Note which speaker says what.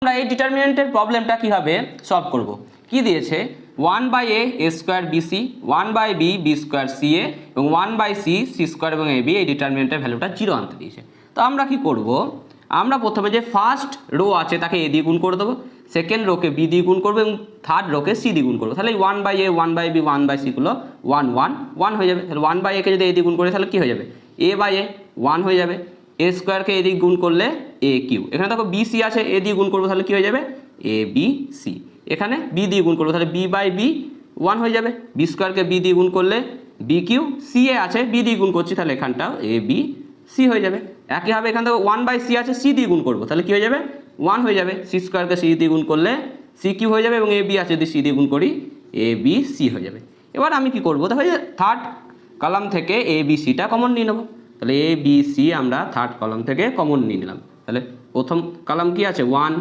Speaker 1: আমরা এই ডিটারমিনেন্টের প্রবলেমটা কীভাবে সলভ করব, কি দিয়েছে 1/a a square BC, 1/b b square CA এবং 1/c সি স্কোয়ার এবং এবি এই ডিটারমিনেন্টের ভ্যালুটা 0 আনতে দিয়েছে। তো আমরা কি করব, আমরা প্রথমে যে ফার্স্ট রো আছে তাকে এ দিয়ে গুণ করে দেবো, সেকেন্ড রোকে বি দিয়ে গুণ করবো এবং থার্ড রোকে সি দিয়ে গুণ করবো। তাহলে 1/a 1/b 1/c গুলো 1 1 1 হয়ে যাবে। তাহলে 1/a কে যদি এ দিয়ে গুণ করি তাহলে কী হয়ে যাবে, a/a 1 হয়ে যাবে। এ স্কোয়ারকে এ দিয়ে গুণ করলে এ কিউ, এখানে দেখো বি সি আছে এ দিয়ে গুণ করবো তাহলে কী হয়ে যাবে এ বি সি। এখানে বি দিয়ে গুণ করবো তাহলে b/b 1 হয়ে যাবে। বি স্কোয়ারকে বি দিয়ে গুণ করলে বি কিউ, সি এ আছে বি দিয়ে গুণ করছি তাহলে এখানটাও এ বি সি হয়ে যাবে। একইভাবে এখান থেকে 1/c আছে সি দিয়ে গুণ করবো তাহলে কী হয়ে যাবে 1 হয়ে যাবে। সি স্কোয়ারকে সি দিয়ে গুণ করলে সি কিউ হয়ে যাবে এবং এ বি আছে যদি সি দিয়ে গুণ করি এ বি সি হয়ে যাবে। এবার আমি কি করবো, তাহলে থার্ড কলাম থেকে এ বি সিটা কমন নিয়ে নেবো। তাহলে এ বি সি আমরা থার্ড কলাম থেকে কমন নিয়ে নিলাম। তাহলে প্রথম কলাম কি আছে 1